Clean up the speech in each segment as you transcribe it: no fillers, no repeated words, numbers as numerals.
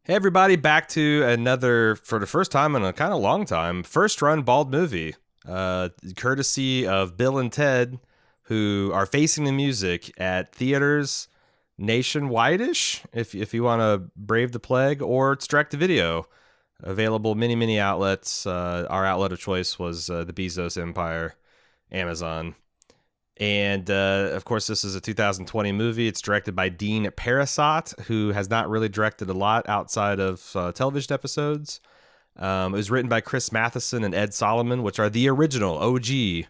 Hey everybody, back to another, for the first time in a kind of long time, first run bald movie, courtesy of Bill and Ted, who are facing the music at theaters nationwide-ish, if you want to brave the plague, or it's direct to video, available many outlets. Our outlet of choice was the Bezos Empire, Amazon. And of course, this is a 2020 movie. It's directed by Dean Parasot, who has not really directed a lot outside of television episodes. It was written by Chris Matheson and Ed Solomon, which are the original OG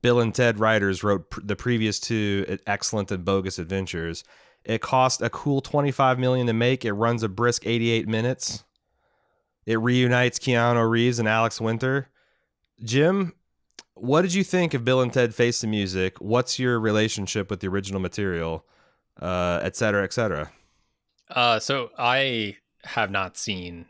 Bill and Ted writers, wrote the previous two excellent and bogus adventures. It cost a cool $25 million to make. It runs a brisk 88 minutes. It reunites Keanu Reeves and Alex Winter. Jim, what did you think of Bill and Ted Face the Music? What's your relationship with the original material, et cetera, et cetera? So I have not seen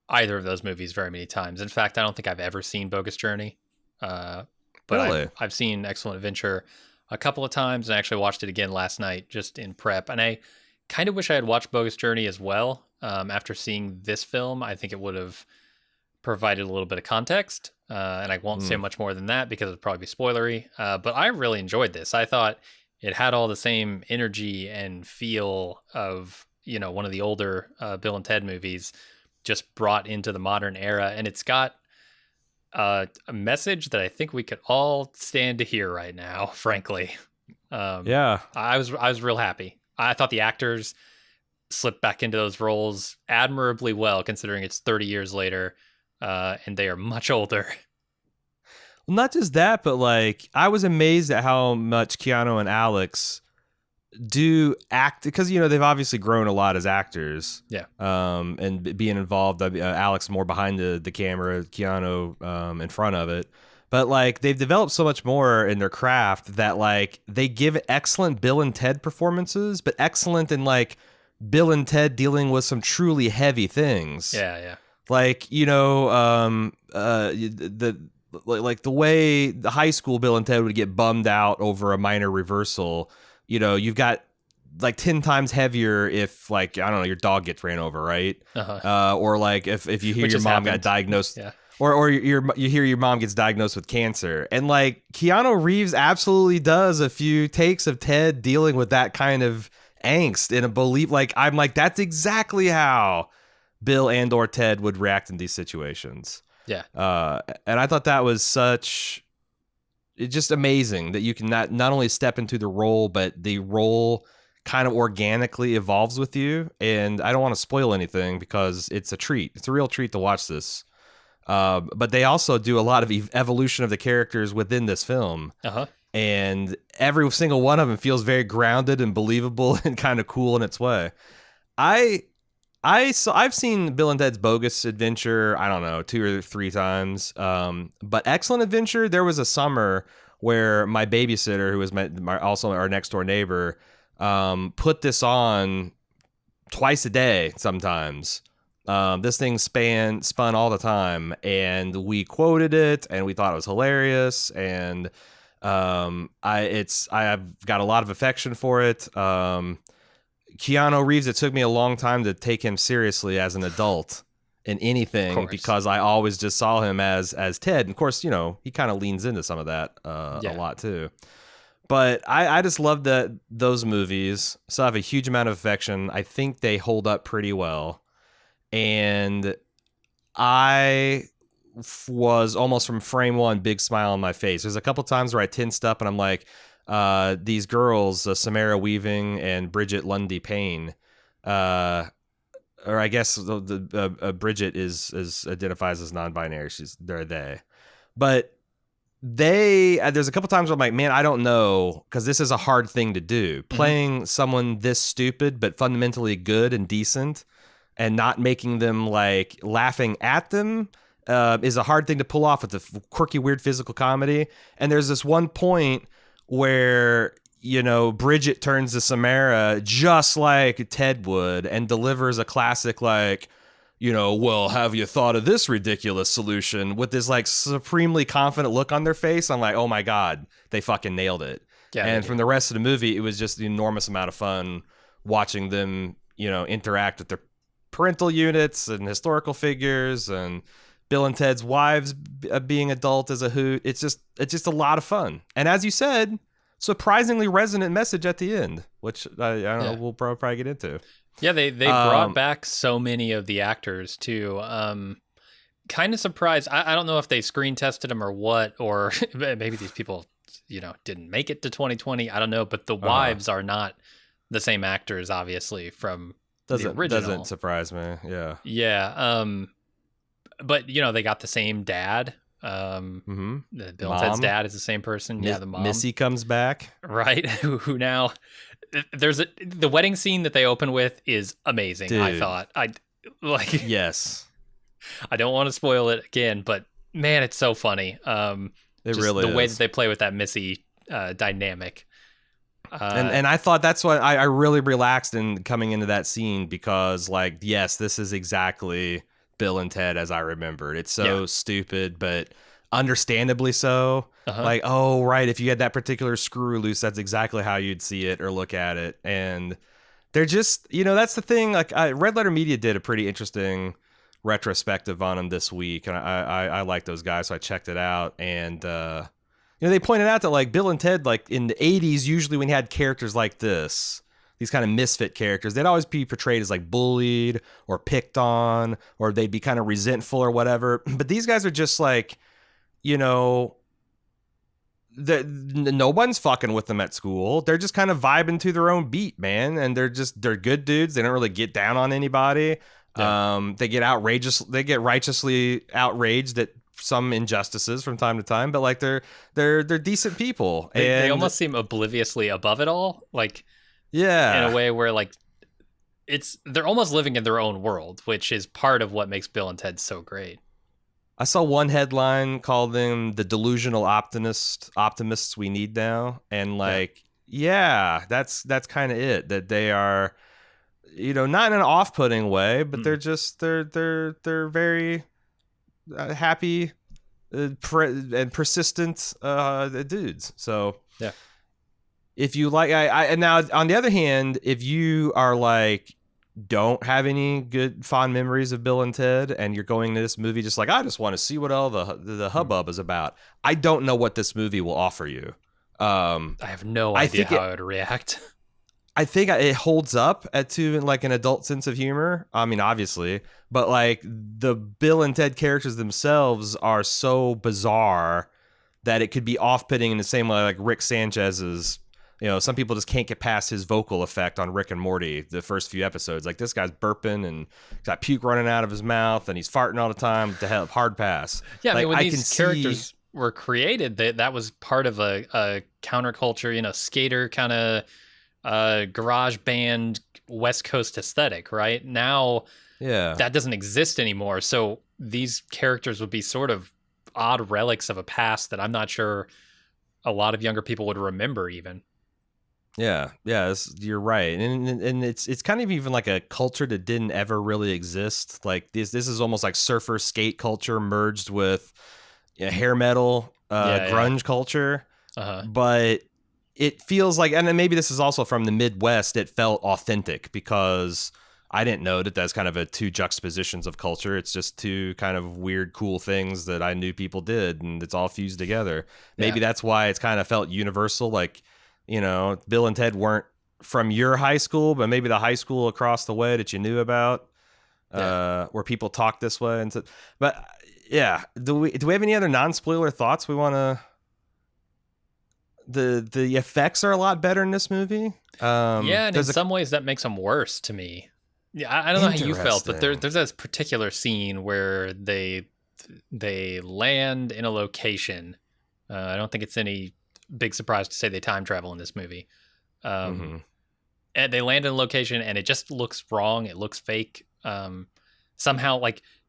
either of those movies very many times. In fact, I don't think I've ever seen Bogus Journey. But Really? I've seen Excellent Adventure a couple of times, and I actually watched it again last night just in prep. And I kind of wish I had watched Bogus Journey as well. After seeing this film, I think it would have provided a little bit of context. And I won't say much more than that because it'd probably be spoilery. But I really enjoyed this. I thought it had all the same energy and feel of, one of the older Bill and Ted movies just brought into the modern era. And it's got a message that I think we could all stand to hear right now, frankly. Yeah. I was real happy. I thought the actors slipped back into those roles admirably well, considering it's 30 years later. And they are much older. Well, not just that, but like I was amazed at how much Keanu and Alex do act, because they've obviously grown a lot as actors. Yeah. And being involved. Alex more behind the camera, Keanu in front of it. But like they've developed so much more in their craft that like they give excellent Bill and Ted performances, but excellent in like Bill and Ted dealing with some truly heavy things. Yeah. Like, the way the high school Bill and Ted would get bummed out over a minor reversal, you've got like 10 times heavier if, like, I don't know, your dog gets ran over, right? Or like if you hear Which your has mom happened. got diagnosed, Yeah. or you hear your mom gets diagnosed with cancer. And like Keanu Reeves absolutely does a few takes of Ted dealing with that kind of angst in a belief. Like, I'm like, that's exactly how Bill and or Ted would react in these situations. Yeah. And I thought that was it's just amazing that you can not only step into the role, but the role kind of organically evolves with you. And I don't want to spoil anything because it's a treat. It's a real treat to watch this. But they also do a lot of evolution of the characters within this film. And every single one of them feels very grounded and believable and kind of cool in its way. I've seen Bill and Ted's Bogus Adventure, I don't know, 2 or 3 times. But Excellent Adventure, there was a summer where my babysitter, who was also our next door neighbor, put this on twice a day sometimes. This thing spun all the time, and we quoted it, and we thought it was hilarious, and I've got a lot of affection for it. Keanu Reeves, it took me a long time to take him seriously as an adult in anything because I always just saw him as Ted. And of course, he kind of leans into some of that a lot too. But I just love those movies. So I have a huge amount of affection. I think they hold up pretty well. And I was almost from frame one, big smile on my face. There's a couple times where I tensed up and I'm like, these girls, Samara Weaving and Bridget Lundy Payne, or I guess Bridget is identifies as non-binary. They're they, but there's a couple times where I'm like, man, I don't know, because this is a hard thing to do. Playing someone this stupid but fundamentally good and decent, and not making them like laughing at them. Is a hard thing to pull off with the quirky, weird physical comedy. And there's this one point where, Bridget turns to Samara just like Ted would and delivers a classic, like, well, have you thought of this ridiculous solution, with this like supremely confident look on their face. I'm like, oh my God, they fucking nailed it. Yeah, and from the rest of the movie, it was just an enormous amount of fun watching them, interact with their parental units and historical figures and Bill and Ted's wives being adult as a hoot. It's just a lot of fun. And as you said, surprisingly resonant message at the end, which I don't know, we'll probably get into. Yeah, they brought back so many of the actors too. Kind of surprised. I don't know if they screen tested them or what, or maybe these people, didn't make it to 2020. I don't know, but the wives are not the same actors, obviously, from the original. Doesn't surprise me. Yeah. Yeah. But they got the same dad. Bill and Ted's dad is the same person. Yeah, the mom. Missy comes back. Right. Who now? The wedding scene that they open with is amazing. Dude. I thought yes. I don't want to spoil it again, but man, it's so funny. It really the is. way that they play with that Missy dynamic. And I thought that's what I really relaxed in coming into that scene because, yes, this is exactly Bill and Ted as I remembered. It's so stupid, but understandably so. Oh, right. If you had that particular screw loose, that's exactly how you'd see it or look at it. And they're just, that's the thing. Red Letter Media did a pretty interesting retrospective on them this week, and I like those guys, so I checked it out. And they pointed out that Bill and Ted, in the 80s, usually when you had characters like this, these kind of misfit characters, they'd always be portrayed as bullied or picked on, or they'd be kind of resentful or whatever. But these guys are just no one's fucking with them at school. They're just kind of vibing to their own beat, man. And they're good dudes. They don't really get down on anybody. Yeah. They get righteously outraged at some injustices from time to time, but they're decent people. They almost seem obliviously above it all. Yeah. In a way where they're almost living in their own world, which is part of what makes Bill and Ted so great. I saw one headline called them the delusional optimists we need now. And that's kind of it, that they are, not in an off-putting way, but they're just, they're very happy and persistent dudes. So yeah. If you and now on the other hand, if you are don't have any good fond memories of Bill and Ted, and you're going to this movie just I just want to see what all the hubbub is about, I don't know what this movie will offer you. I have no idea how I would react. I think it holds up to an adult sense of humor. I mean, obviously, but the Bill and Ted characters themselves are so bizarre that it could be off-putting in the same way Rick Sanchez's. Some people just can't get past his vocal effect on Rick and Morty the first few episodes. This guy's burping and he's got puke running out of his mouth and he's farting all the time. To hell, hard pass. Yeah, I mean, when these characters were created, that was part of a counterculture, skater kind of garage band West Coast aesthetic. Right now, that doesn't exist anymore. So these characters would be sort of odd relics of a past that I'm not sure a lot of younger people would remember even. Yeah, you're right, and it's kind of even a culture that didn't ever really exist. This is almost surfer skate culture merged with hair metal, grunge culture. But it feels and then maybe this is also from the Midwest. It felt authentic because I didn't know that that's kind of two juxtapositions of culture. It's just two kind of weird, cool things that I knew people did, and it's all fused together. Maybe that's why it's kind of felt universal. Bill and Ted weren't from your high school, but maybe the high school across the way that you knew about, where people talk this way. And so, but yeah, do we have any other non-spoiler thoughts we want to? The effects are a lot better in this movie. And in some ways that makes them worse to me. Yeah, I don't know how you felt, but there's this particular scene where they land in a location. I don't think it's any big surprise to say they time travel in this movie. And they land in a location and it just looks wrong. It looks fake. Somehow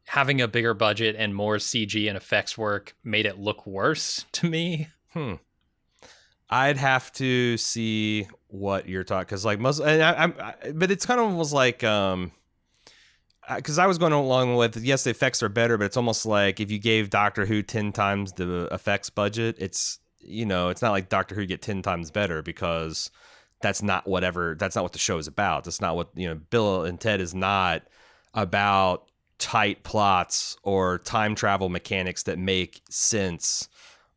having a bigger budget and more CG and effects work made it look worse to me. I'd have to see what you're talking, because most, and but it's kind of almost because I was going along with, yes, the effects are better, but it's almost if you gave Doctor Who 10 times the effects budget, it's it's not Doctor Who get 10 times better, because that's not what the show is about. That's not what, Bill and Ted is not about tight plots or time travel mechanics that make sense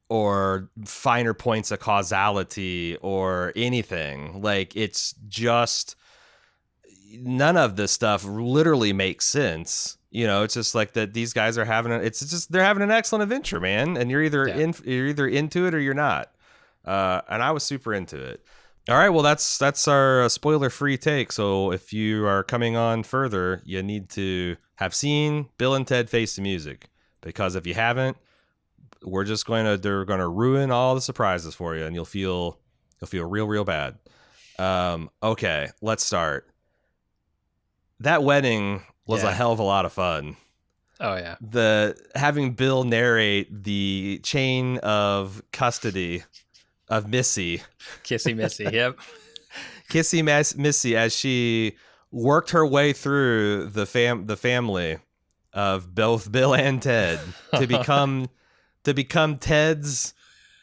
or finer points of causality or anything. Like, it's just none of this stuff literally makes sense. You know, it's just like that these guys are they're having an excellent adventure, man. And you're either into it or you're not. And I was super into it. All right, well, that's our spoiler-free take. So if you are coming on further, you need to have seen Bill and Ted Face the Music, because if you haven't, they're gonna ruin all the surprises for you, and you'll feel real bad. Okay, let's start. That wedding was a hell of a lot of fun. Oh yeah, having Bill narrate the chain of custody of Missy. Kissy Missy, yep. Kissy Missy as she worked her way through the family of both Bill and Ted to become Ted's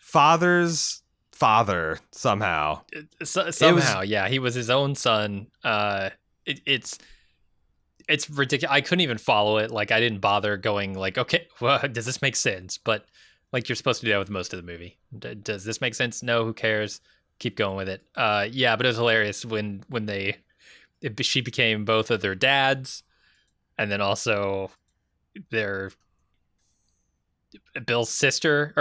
father's father somehow. Somehow, yeah, he was his own son. It's ridiculous. I couldn't even follow it. Like, I didn't bother going like, okay, well, does this make sense? But like, you're supposed to do that with most of the movie. Does this make sense? No, who cares? Keep going with it. Yeah, but it was hilarious when she became both of their dads, and then also their Ted's sister,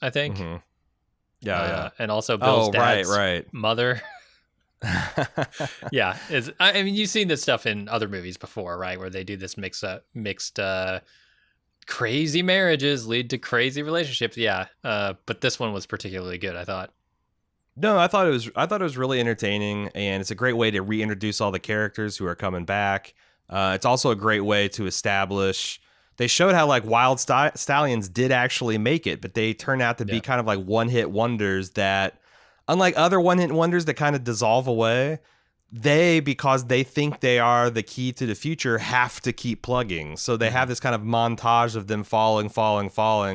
I think. Mm-hmm. Yeah. And also Bill's dad's right. mother. Yeah, I mean, you've seen this stuff in other movies before, right? Where they do this mixed crazy marriages lead to crazy relationships. Yeah, but this one was particularly good, I thought. No, I thought it was really entertaining, and it's a great way to reintroduce all the characters who are coming back. It's also a great way to establish. They showed how like Wild Stallions did actually make it, but they turned out to be kind of like one-hit wonders that, unlike other one-hit wonders that kind of dissolve away, because they think they are the key to the future, have to keep plugging. So they have this kind of montage of them falling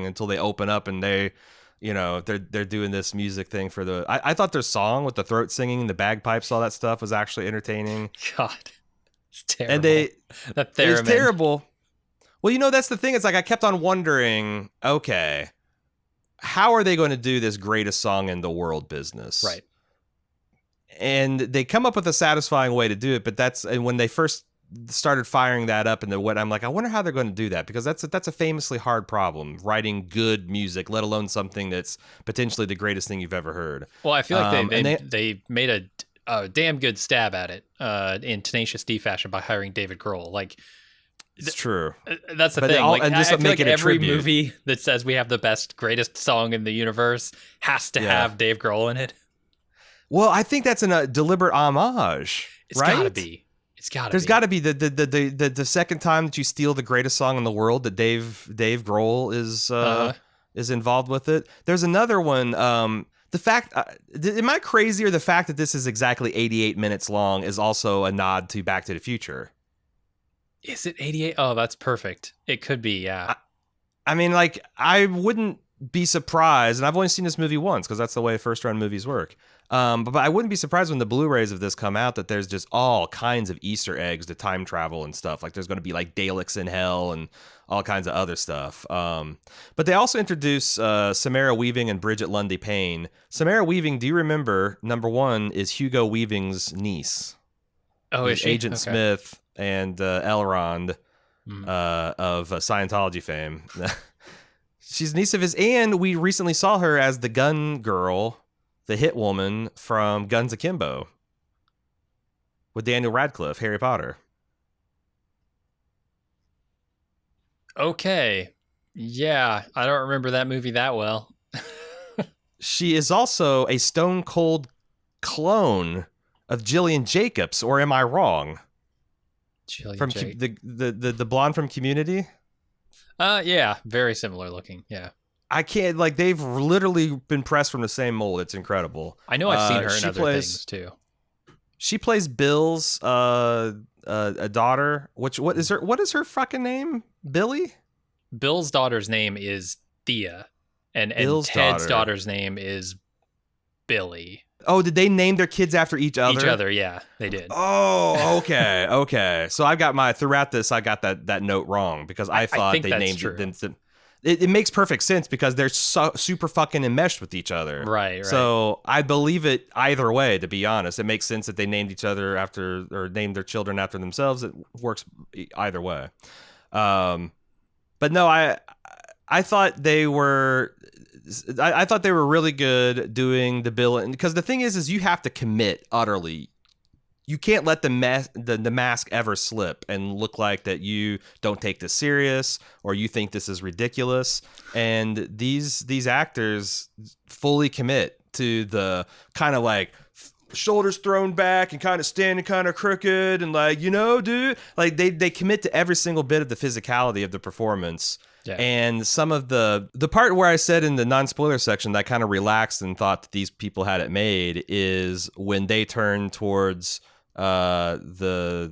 until they open up and they're doing this music thing for the. I thought their song with the throat singing, the bagpipes, all that stuff was actually entertaining. God, it's terrible. And it was terrible. Well, that's the thing. It's like I kept on wondering, okay, how are they going to do this greatest song in the world business? Right. And they come up with a satisfying way to do it, but when they first started firing that up into what I'm like, I wonder how they're going to do that, because that's a famously hard problem, writing good music, let alone something that's potentially the greatest thing you've ever heard. Well, I feel like they made a damn good stab at it in Tenacious D fashion by hiring David Grohl. Like, it's true. That's the thing. I feel like every movie that says we have the greatest song in the universe has to have Dave Grohl in it. Well, I think that's a deliberate homage. It's gotta be. There's got to be the second time that you steal the greatest song in the world that Dave Grohl is involved with it. There's another one. The fact, am I crazy, or the fact that this is exactly 88 minutes long is also a nod to Back to the Future? Is it 88? Oh, that's perfect. It could be, yeah. I mean, like, I wouldn't be surprised, and I've only seen this movie once because that's the way first-run movies work. But I wouldn't be surprised when the Blu-rays of this come out that there's just all kinds of Easter eggs to time travel and stuff. Like, there's going to be like Daleks in Hell and all kinds of other stuff. But they also introduce Samara Weaving and Bridget Lundy Payne. Samara Weaving, do you remember, number one, is Hugo Weaving's niece. Oh, is she? Agent Smith and Elrond of Scientology fame. She's niece of his, and we recently saw her as the gun girl, the hit woman from Guns Akimbo with Daniel Radcliffe, Harry Potter. Okay. Yeah, I don't remember that movie that well. She is also a stone cold clone of Gillian Jacobs, or am I wrong? The blonde from Community? Yeah, very similar looking. Yeah. I can't, like, they've literally been pressed from the same mold. It's incredible. I know I've seen her in other things too. She plays Bill's a daughter. What is her fucking name? Billy? Bill's daughter's name is Thea, and Ted's daughter's name is Billy. Oh, did they name their kids after each other? Each other, yeah, they did. Oh, okay, okay. So I got that note wrong because I thought they named it. It makes perfect sense because they're so super fucking enmeshed with each other. Right. So I believe it either way, to be honest. It makes sense that they named each other after, or named their children after themselves. It works either way. But no, I thought they were really good doing the villain, because the thing is you have to commit utterly. You can't let the mask ever slip and look like that you don't take this serious or you think this is ridiculous. And these actors fully commit to the kind of like shoulders thrown back and kind of standing kind of crooked and like, dude, like they commit to every single bit of the physicality of the performance. Yeah. And some of the part where I said in the non-spoiler section that I kind of relaxed and thought that these people had it made is when they turn towards the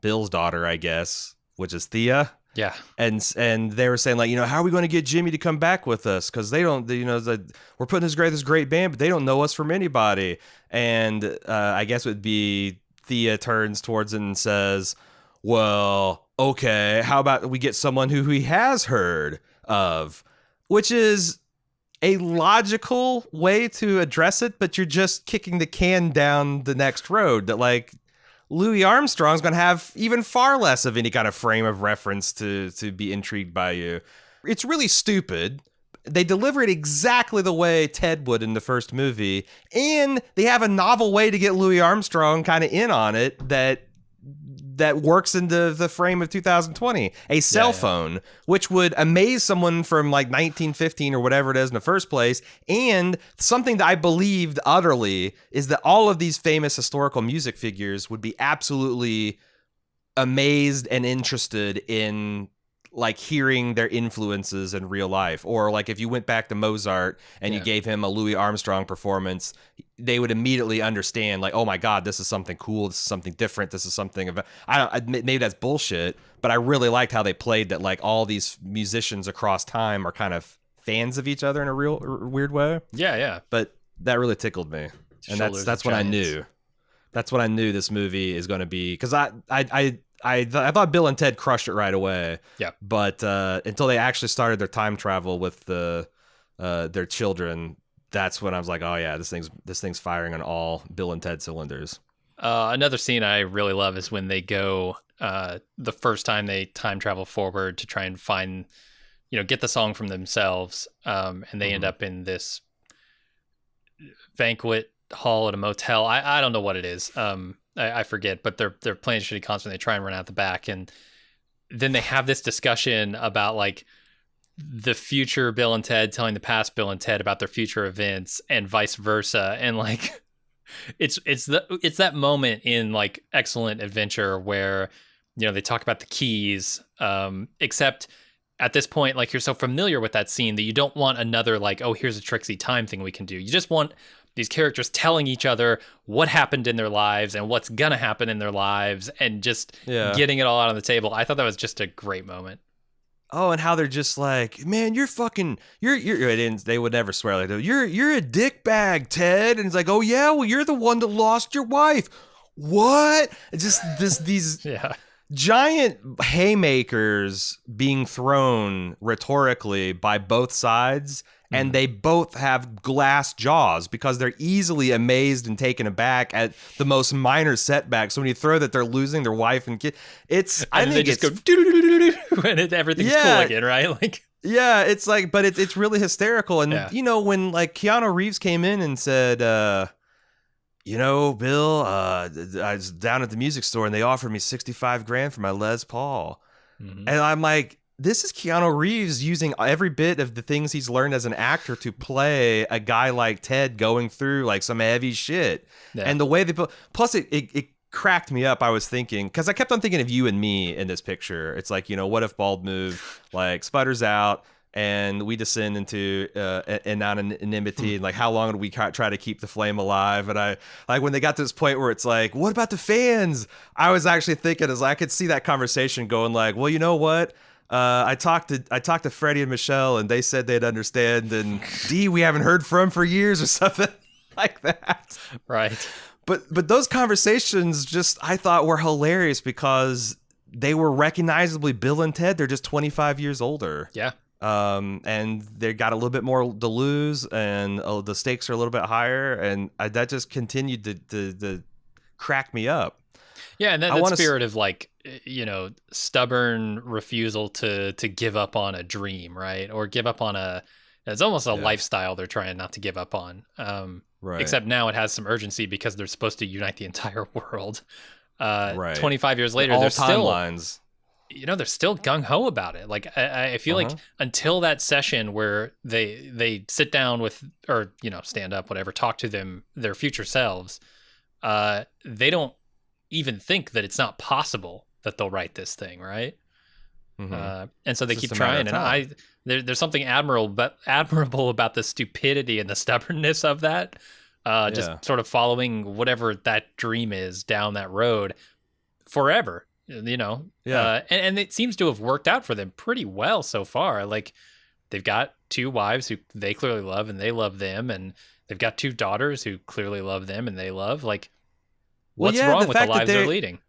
Bill's daughter, I guess, which is Thea. Yeah. And they were saying like, how are we going to get Jimmy to come back with us? Because they don't, we're putting this great band, but they don't know us from anybody. And I guess it would be Thea turns towards it and says, well, okay, how about we get someone who he has heard of, which is a logical way to address it, but you're just kicking the can down the next road that like Louis Armstrong's going to have even far less of any kind of frame of reference to be intrigued by you. It's really stupid. They deliver it exactly the way Ted would in the first movie, and they have a novel way to get Louis Armstrong kind of in on it that works into the frame of 2020, a cell phone, which would amaze someone from like 1915 or whatever it is in the first place. And something that I believed utterly is that all of these famous historical music figures would be absolutely amazed and interested in like hearing their influences in real life. Or like if you went back to Mozart and you gave him a Louis Armstrong performance, they would immediately understand like, oh my God, this is something cool. This is something different. This is something of, maybe that's bullshit, but I really liked how they played that. Like all these musicians across time are kind of fans of each other in a real weird way. Yeah. Yeah. But that really tickled me. And that's what I knew. That's what I knew this movie is going to be. Cause I thought Bill and Ted crushed it right away. Yeah. But until they actually started their time travel with their children, that's when I was like, oh yeah, this thing's firing on all Bill and Ted cylinders. Another scene I really love is when they go the first time they time travel forward to try and find, get the song from themselves, and they end up in this banquet hall at a motel. I don't know what it is. I forget, but they're playing shitty concert. They try and run out the back, and then they have this discussion about like the future Bill and Ted telling the past Bill and Ted about their future events, and vice versa. And like, it's that moment in like Excellent Adventure where they talk about the keys, except at this point, like you're so familiar with that scene that you don't want another like, oh, here's a Trixie time thing we can do. You just want these characters telling each other what happened in their lives and what's gonna happen in their lives, and just getting it all out on the table. I thought that was just a great moment. Oh, and how they're just like, man, you're they would never swear like that. You're a dickbag, Ted. And it's like, oh yeah, well you're the one that lost your wife. What? It's just these giant haymakers being thrown rhetorically by both sides. And they both have glass jaws because they're easily amazed and taken aback at the most minor setback. So when you throw that they're losing their wife and kid, I think it's go when everything's cool again, right? Like, yeah, it's like, but it's really hysterical. And when like Keanu Reeves came in and said, Bill, I was down at the music store and they offered me $65,000 for my Les Paul, and I'm like, this is Keanu Reeves using every bit of the things he's learned as an actor to play a guy like Ted going through like some heavy shit. Yeah. And the way they plus it cracked me up. I was thinking, because I kept on thinking of you and me in this picture. It's like, what if Bald Move like sputters out and we descend into anonymity, and like how long would we try to keep the flame alive? And I like when they got to this point where it's like, what about the fans? I was actually thinking as I could see that conversation going like, well, you know what? I talked to Freddie and Michelle, and they said they'd understand. And D, we haven't heard from for years or something. like that. Right. But those conversations just I thought were hilarious because they were recognizably Bill and Ted. They're just 25 years older. Yeah. And they got a little bit more to lose, and the stakes are a little bit higher, and that just continued to crack me up. Yeah, and that spirit of like, stubborn refusal to give up on a dream, right? Or give up on it's almost a lifestyle they're trying not to give up on. Right. Except now it has some urgency because they're supposed to unite the entire world. Right. 25 years later, all they're still timelines. They're still gung ho about it. Like I feel like until that session where they sit down with, or stand up, whatever, talk to their future selves, they don't even think that it's not possible that they'll write this thing, right? And so they keep trying, and there's something admirable about the stupidity and the stubbornness of that. Just sort of following whatever that dream is down that road forever. And it seems to have worked out for them pretty well so far. Like, they've got 2 wives who they clearly love and they love them, and they've got 2 daughters who clearly love them and they love. Like, what's wrong with the lives they're leading?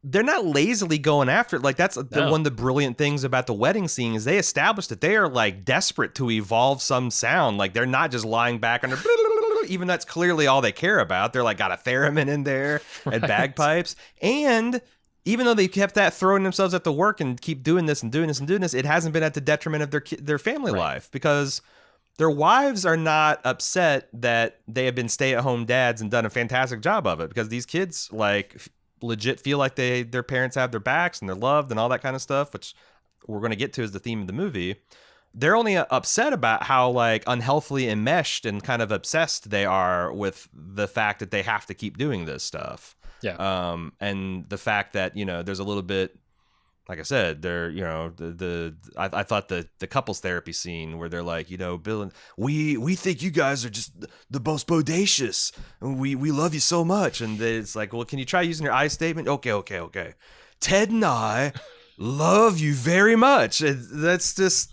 They're not lazily going after it. Like, that's one of the brilliant things about the wedding scene is they established that they are like desperate to evolve some sound. Like, they're not just lying back under even that's clearly all they care about. They're like got a theremin in there and bagpipes. And even though they kept that throwing themselves at the work and keep doing this and doing this and doing this, it hasn't been at the detriment of their family life, because their wives are not upset that they have been stay-at-home dads and done a fantastic job of it, because these kids like legit feel like their parents have their backs and they're loved and all that kind of stuff, which we're going to get to as the theme of the movie. They're only upset about how like unhealthily enmeshed and kind of obsessed they are with the fact that they have to keep doing this stuff. Yeah. And the fact that, there's a little bit, like I said, they're, I thought the couples therapy scene where they're like, Bill and we think you guys are just the most bodacious, and we love you so much. And it's like, well, can you try using your I statement? Okay. Ted and I love you very much. That's just,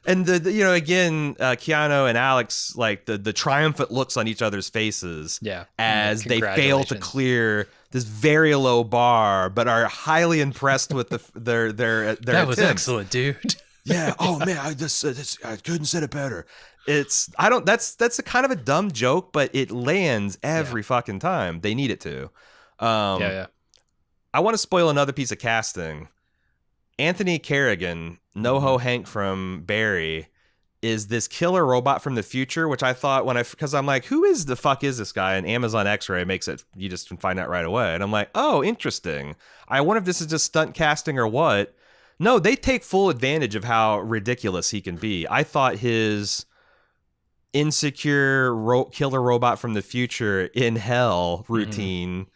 and again, Keanu and Alex, like the triumphant looks on each other's faces, as they fail to clear this very low bar, but are highly impressed with their that was attempts. Excellent, dude. Yeah. Oh man, I couldn't said it better. That's a kind of a dumb joke, but it lands every fucking time. They need it to. I want to spoil another piece of casting. Anthony Carrigan, NoHo Hank from Barry, is this killer robot from the future, which I thought because I'm like, who is the fuck is this guy? And Amazon X-Ray makes it, you just can find out right away. And I'm like, oh, interesting. I wonder if this is just stunt casting or what. No, they take full advantage of how ridiculous he can be. I thought his insecure killer robot from the future in hell routine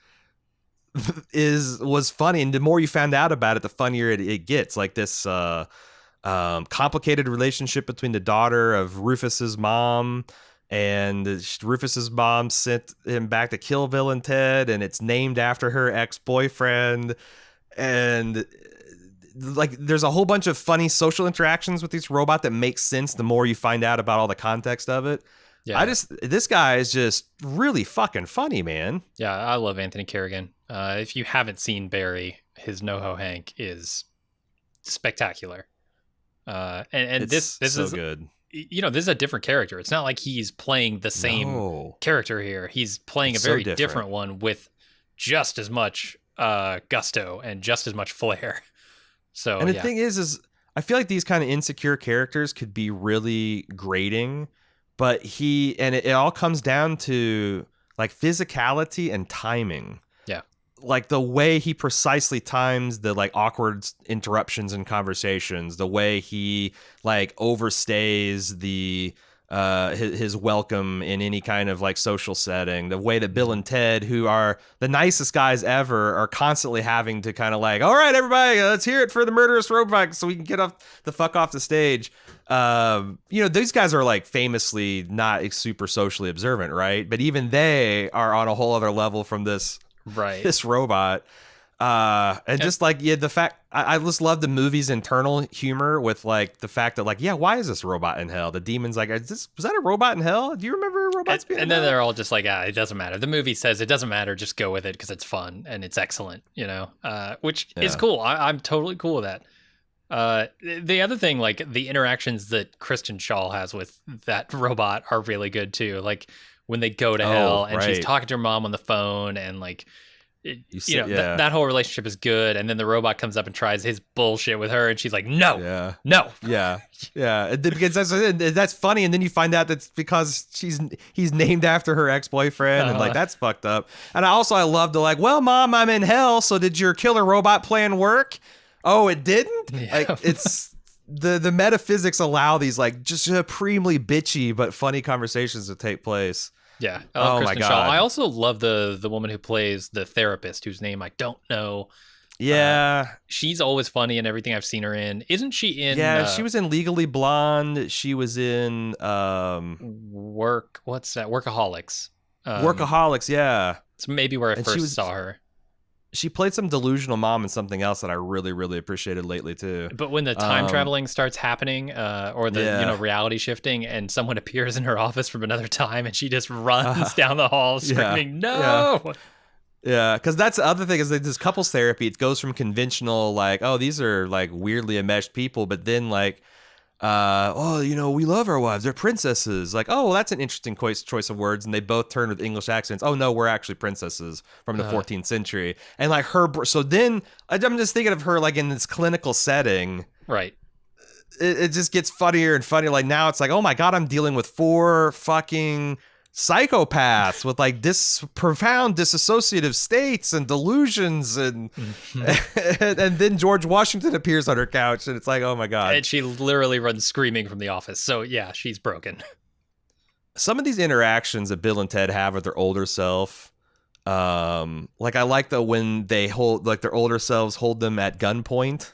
was funny, and the more you found out about it, the funnier it gets. Like this complicated relationship between the daughter of Rufus's mom, and Rufus's mom sent him back to kill Bill and Ted, and it's named after her ex-boyfriend, and like there's a whole bunch of funny social interactions with this robot that makes sense the more you find out about all the context of it. This guy is just really fucking funny, man. Yeah, I love Anthony Carrigan. If you haven't seen Barry, his NoHo Hank is spectacular. And this so is good. This is a different character. It's not like he's playing the same character here. He's playing a very different one with just as much gusto and just as much flair. So, and the thing is I feel like these kind of insecure characters could be really grating, but it all comes down to like physicality and timing. Yeah. Like the way he precisely times the like awkward interruptions in conversations, the way he like overstays the his welcome in any kind of like social setting, the way that Bill and Ted, who are the nicest guys ever, are constantly having to kind of like, all right, everybody, let's hear it for the murderous robot so we can get the fuck off the stage. These guys are like famously not super socially observant, right? But even they are on a whole other level from this robot. And just like, yeah, the fact I just love the movie's internal humor with like the fact that like, yeah, why is this robot in hell? The demon's like, was that a robot in hell? Do you remember robots being in And then hell? they're all just like, it doesn't matter. The movie says it doesn't matter. Just go with it because it's fun and it's excellent, which is cool. I'm totally cool with that. The other thing, like the interactions that Kristen Shaw has with that robot are really good too. Like when they go to hell and she's talking to her mom on the phone and like, that whole relationship is good. And then the robot comes up and tries his bullshit with her and she's like, no. Because that's funny. And then you find out that's because he's named after her ex-boyfriend and like, that's fucked up. And I love the like, well, mom, I'm in hell. So did your killer robot plan work? Oh, it didn't? Yeah. Like it's the metaphysics allow these like just supremely bitchy but funny conversations to take place. Yeah. I love Kristen Shaw. I also love the woman who plays the therapist whose name I don't know. Yeah. She's always funny in everything I've seen her in. Isn't she in she was in Legally Blonde. She was in what's that? Workaholics. Workaholics, yeah. It's maybe where I first saw her. She played some delusional mom in something else that I really, really appreciated lately too. But when the time traveling starts happening, or the reality shifting, and someone appears in her office from another time, and she just runs down the hall screaming, "No!" Yeah, because that's the other thing is that this couples therapy. It goes from conventional like, oh, these are like weirdly enmeshed people, but then like, we love our wives. They're princesses. Like, oh, well, that's an interesting choice of words. And they both turn with English accents. Oh, no, we're actually princesses from the 14th century. And like so then I'm just thinking of her like in this clinical setting. Right. It just gets funnier and funnier. Like now it's like, oh my God, I'm dealing with 4 fucking psychopaths with like profound disassociative states and delusions and and then George Washington appears on her couch and it's like, oh my God. And she literally runs screaming from the office. So yeah, she's broken. Some of these interactions that Bill and Ted have with their older self, like I like when they hold like their older selves hold them at gunpoint.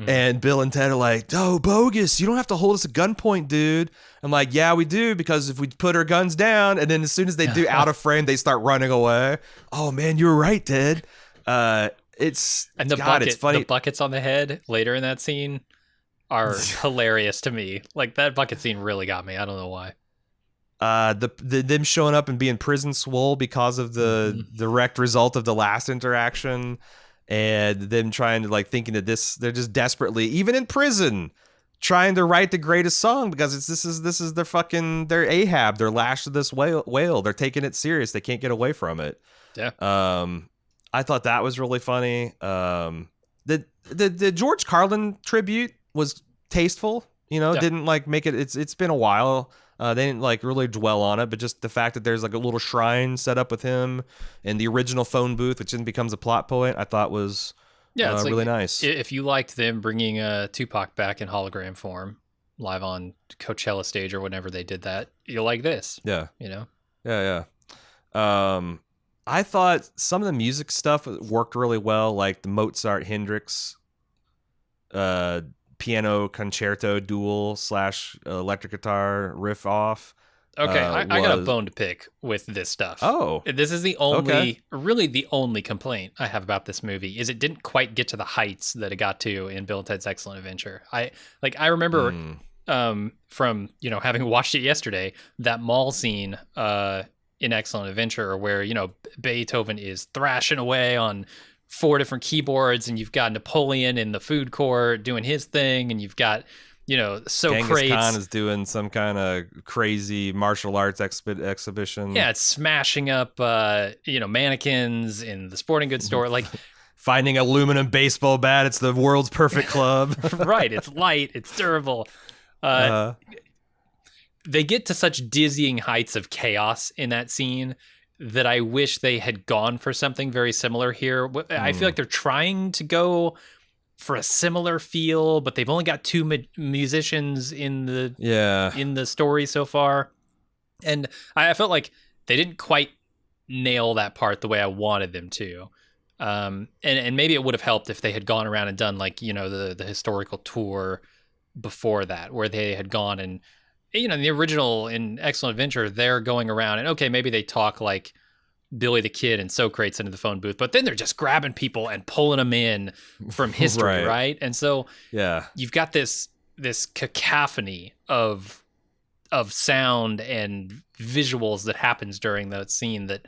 And Bill and Ted are like, oh, Bogus, you don't have to hold us at gunpoint, dude. I'm like, yeah, we do, because if we put our guns down, and then as soon as they do out of frame, they start running away. Oh, man, you were right, Ted. It's funny. The buckets on the head later in that scene are hilarious to me. Like, that bucket scene really got me. I don't know why. Them showing up and being prison swole because of the direct result of the last interaction. And them trying to like thinking that they're just desperately, even in prison, trying to write the greatest song because this is their Ahab. They're lashed to this whale. They're taking it serious. They can't get away from it. Yeah. I thought that was really funny. The George Carlin tribute was tasteful. Didn't like make it. It's been a while. They didn't like really dwell on it, but just the fact that there's like a little shrine set up with him in the original phone booth, which then becomes a plot point, I thought was really nice. If you liked them bringing Tupac back in hologram form live on Coachella stage or whenever they did that, you'll like this. Yeah. Yeah. I thought some of the music stuff worked really well, like the Mozart Hendrix piano concerto duel / electric guitar riff off. Okay, I got a bone to pick with this stuff. Oh. This is the only complaint I have about this movie is it didn't quite get to the heights that it got to in Bill and Ted's Excellent Adventure. I remember from, having watched it yesterday, that mall scene in Excellent Adventure where, Beethoven is thrashing away on 4 different keyboards, and you've got Napoleon in the food court doing his thing, and you've got, Genghis Khan is doing some kind of crazy martial arts exhibition. Yeah, it's smashing up, mannequins in the sporting goods store, like finding aluminum baseball bat. It's the world's perfect club. Right. It's light. It's durable. They get to such dizzying heights of chaos in that scene that I wish they had gone for something very similar here. I feel like they're trying to go for a similar feel, but they've only got 2 musicians in the story so far. And I felt like they didn't quite nail that part the way I wanted them to. And maybe it would have helped if they had gone around and done like, the historical tour before that, where they had gone and, in the original in Excellent Adventure, they're going around and okay, maybe they talk like Billy the Kid and Socrates into the phone booth, but then they're just grabbing people and pulling them in from history, right? And so you've got this cacophony of sound and visuals that happens during that scene that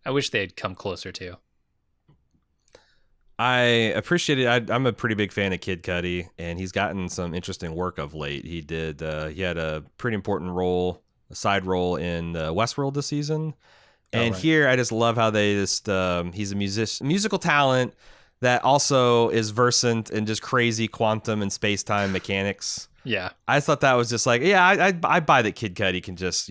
I wish they had come closer to. I appreciate it. I'm a pretty big fan of Kid Cudi, and he's gotten some interesting work of late. He had a pretty important role, a side role in Westworld this season. And here, I just love how they just, he's a musical talent that also is versant in just crazy quantum and space-time mechanics. Yeah. I thought that was just like, I buy that Kid Cudi can just,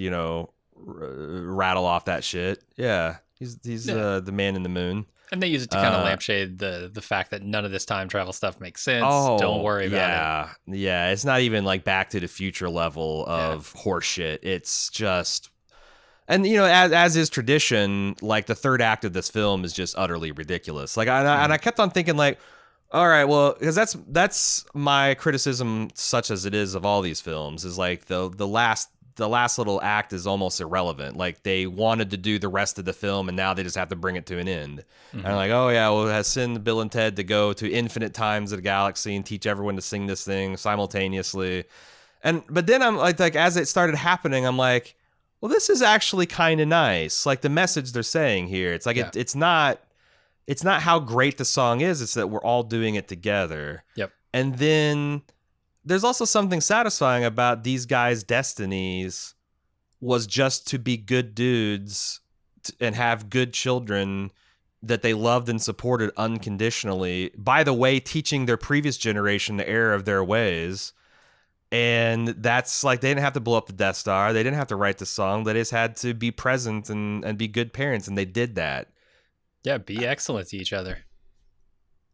rattle off that shit. Yeah. He's the man in the moon. And they use it to kind of lampshade the fact that none of this time travel stuff makes sense. Don't worry about it. Yeah, it's not even like Back to the Future level of horseshit. It's just... And, as is tradition, like the third act of this film is just utterly ridiculous. Like, and I kept on thinking, like, all right, well, because that's my criticism, such as it is of all these films, is like the last little act is almost irrelevant. Like they wanted to do the rest of the film, and now they just have to bring it to an end. Mm-hmm. And I'm like, oh yeah, well, has send Bill and Ted to go to infinite times of the galaxy and teach everyone to sing this thing simultaneously. But then I'm like as it started happening, I'm like, well, this is actually kind of nice. Like the message they're saying here, it's like it's not how great the song is. It's that we're all doing it together. Yep. And then there's also something satisfying about these guys' destinies was just to be good dudes and have good children that they loved and supported unconditionally. By the way, teaching their previous generation the error of their ways. And that's like, they didn't have to blow up the Death Star. They didn't have to write the song. They just had to be present and be good parents. And they did that. Yeah. Be excellent to each other.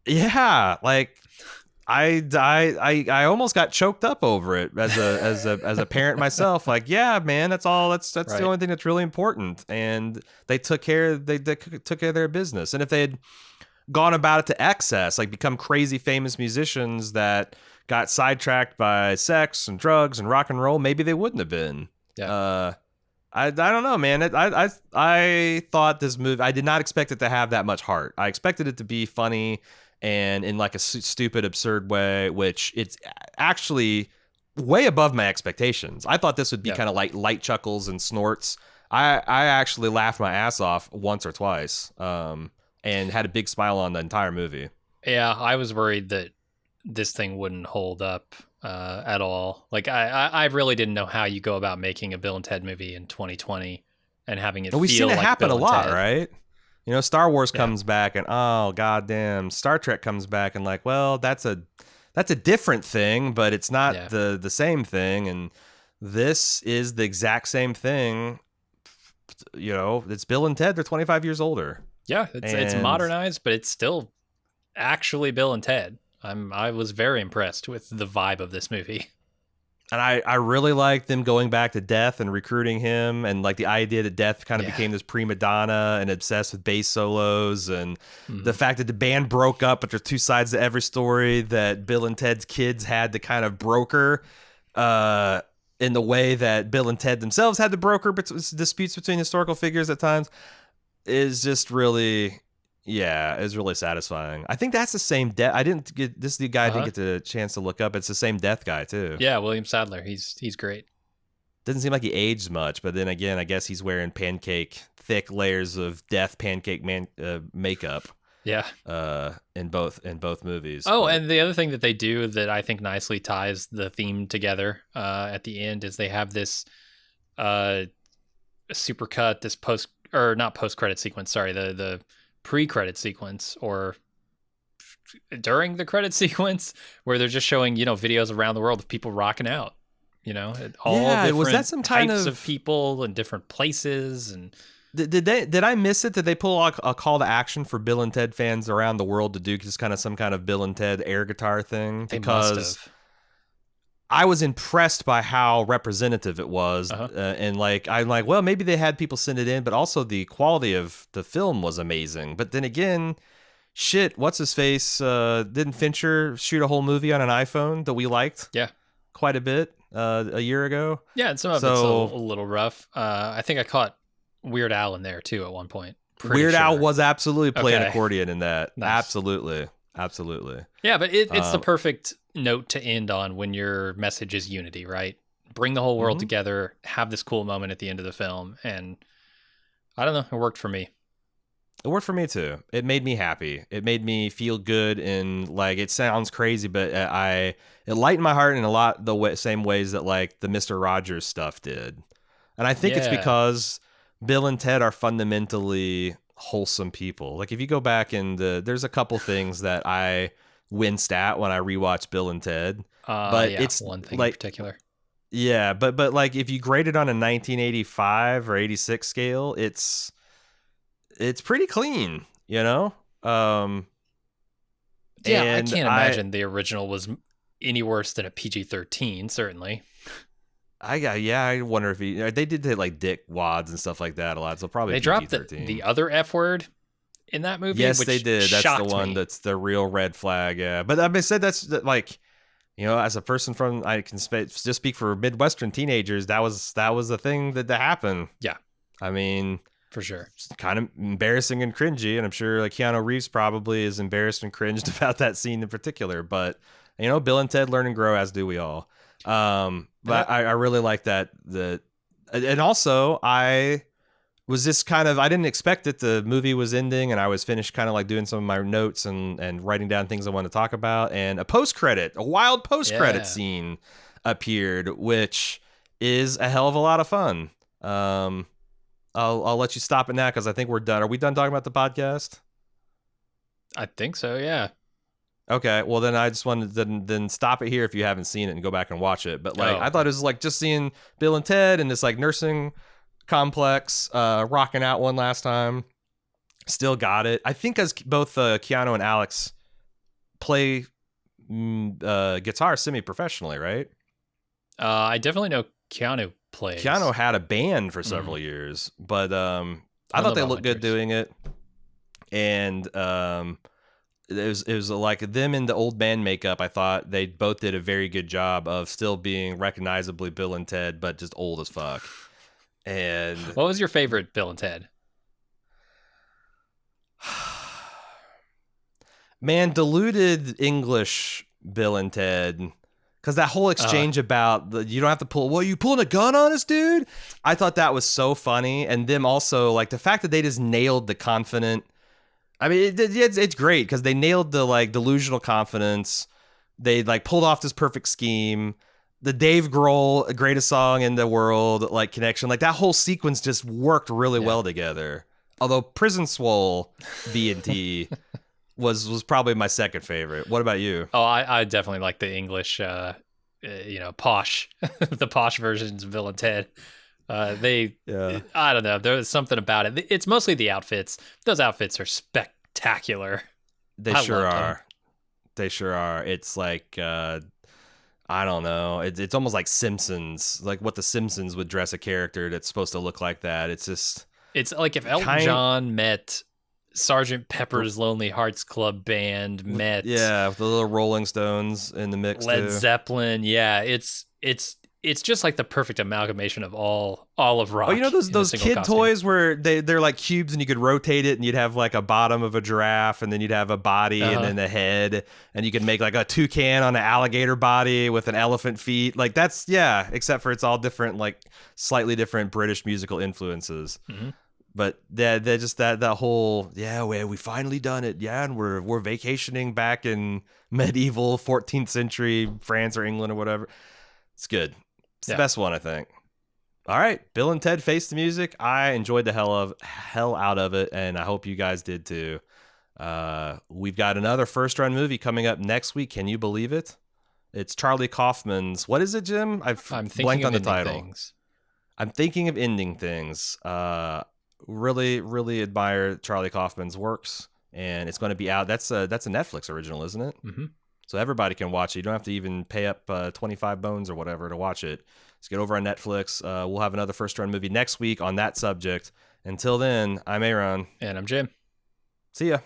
Yeah. Like I almost got choked up over it as a parent myself. Like, yeah, man, that's right. The only thing that's really important. And they took care of their business. And if they had gone about it to excess, like become crazy famous musicians that got sidetracked by sex and drugs and rock and roll, maybe they wouldn't have been. Yeah. I don't know, man. I thought this movie, I did not expect it to have that much heart. I expected it to be funny and in like a stupid, absurd way, which it's actually way above my expectations. I thought this would be kind of like light chuckles and snorts. I actually laughed my ass off once or twice, and had a big smile on the entire movie. Yeah, I was worried that this thing wouldn't hold up at all. Like I really didn't know how you go about making a Bill and Ted movie in 2020 and having it. We've seen it happen a lot, right? Star Wars comes back and oh goddamn, Star Trek comes back and like, well, that's a different thing, but it's not the same thing. And this is the exact same thing. It's Bill and Ted. They're 25 years older. Yeah, it's modernized, but it's still actually Bill and Ted. I was very impressed with the vibe of this movie. And I really like them going back to Death and recruiting him, and like the idea that Death kind of became this prima donna and obsessed with bass solos, and the fact that the band broke up, but there's two sides to every story, that Bill and Ted's kids had to kind of broker in the way that Bill and Ted themselves had to broker disputes between historical figures at times, is just really... Yeah, it was really satisfying. I think that's the same Death. I didn't get this. The guy I didn't get the chance to look up. It's the same Death guy too. Yeah, William Sadler. He's great. Doesn't seem like he aged much, but then again, I guess he's wearing thick layers of Death pancake makeup. Yeah. In both movies. Oh, and the other thing that they do that I think nicely ties the theme together at the end is they have this supercut, this not post credit sequence. Sorry, the pre-credit sequence or during the credit sequence where they're just showing videos around the world of people rocking out, all different was that some kind types of people in different places. And did I miss it? Did they pull a call to action for Bill and Ted fans around the world to do just kind of some kind of Bill and Ted air guitar thing? Because I was impressed by how representative it was. And I'm like, well, maybe they had people send it in, but also the quality of the film was amazing. But then again, shit, what's his face? Didn't Fincher shoot a whole movie on an iPhone that we liked? Yeah. Quite a bit a year ago. Yeah, and some of it's a little rough. I think I caught Weird Al in there too at one point. pretty Weird Al sure. was absolutely playing Okay. accordion in that. Nice. Absolutely. Yeah, but it's the perfect note to end on when your message is unity, right? Bring the whole world together, have this cool moment at the end of the film, and I don't know, it worked for me. It worked for me too. It made me happy. It made me feel good, and like it sounds crazy, but it lightened my heart in a lot the same ways that like the Mr. Rogers stuff did. And I think it's because Bill and Ted are fundamentally wholesome people. Like if you go back and there's a couple things that I winced at when I rewatched Bill and Ted, but it's one thing like, in particular. Yeah, but like if you grade it on a 1985 or 86 scale, it's pretty clean, you know? I can't imagine the original was any worse than a PG-13, certainly. I wonder if they did hit like dick wads and stuff like that a lot, so probably they PG-13. dropped the other F word in that movie. Yes, which they did. That's the one me. that's the real red flag. Yeah, but I said that's like, you know, as a person from, I can just speak for Midwestern teenagers. That was the thing that happened. Yeah, I mean, for sure, it's kind of embarrassing and cringy, and I'm sure like Keanu Reeves probably is embarrassed and cringed about that scene in particular. But you know, Bill and Ted learn and grow, as do we all. But I really like that. And also I was just kind of, I didn't expect that the movie was ending, and I was finished kind of like doing some of my notes and writing down things I wanted to talk about. And a wild post-credit scene appeared, which is a hell of a lot of fun. I'll let you stop it now because I think we're done. Are we done talking about the podcast? I think so, yeah. Okay, well then I just wanted to then stop it here if you haven't seen it and go back and watch it. But like I thought it was like just seeing Bill and Ted in this like nursing complex rocking out one last time. Still got it. I think as both Keanu and Alex play guitar semi-professionally, right? I definitely know Keanu plays. Keanu had a band for several years, but I thought they looked good doing it. And it was like them in the old band makeup. I thought they both did a very good job of still being recognizably Bill and Ted, but just old as fuck. And what was your favorite Bill and Ted? Man, diluted English Bill and Ted, because that whole exchange about you don't have to pull. Well, you pulling a gun on us, dude? I thought that was so funny, and them also like the fact that they just nailed the confident. I mean, it's great because they nailed the like delusional confidence. They like pulled off this perfect scheme. The Dave Grohl greatest song in the world like connection, like that whole sequence just worked really well together. Although Prison Swole B&T was probably my second favorite. What about you? Oh, I definitely like the English, posh, the posh versions of Bill and Ted. I don't know. There was something about it. It's mostly the outfits. Those outfits are spectacular. They sure are. They sure are. It's like, I don't know. It's almost like Simpsons, like what the Simpsons would dress a character that's supposed to look like that. It's just. It's like if Elton John met Sgt. Pepper's Lonely Hearts Club Band met. Yeah, with the little Rolling Stones in the mix. Led Zeppelin. Yeah, it's just like the perfect amalgamation of all of rock. Oh, you know those kid costume. Toys where they're like cubes and you could rotate it and you'd have like a bottom of a giraffe and then you'd have a body and then a head and you could make like a toucan on an alligator body with an elephant feet. Like that's except for it's all different, like slightly different British musical influences. Mm-hmm. But they're just that whole we finally done it, and we're vacationing back in medieval 14th century France or England or whatever. It's good. It's the best one, I think. All right, Bill and Ted Face the Music. I enjoyed the hell out of it, and I hope you guys did too. We've got another first run movie coming up next week. Can you believe it? It's Charlie Kaufman's. What is it, Jim? I'm blanked on the title. Things. I'm thinking of ending things. Really, really admire Charlie Kaufman's works, and it's going to be out. That's a Netflix original, isn't it? Mm-hmm. So everybody can watch it. You don't have to even pay up 25 bones or whatever to watch it. Just get over on Netflix. We'll have another first run movie next week on that subject. Until then, I'm Aaron. And I'm Jim. See ya.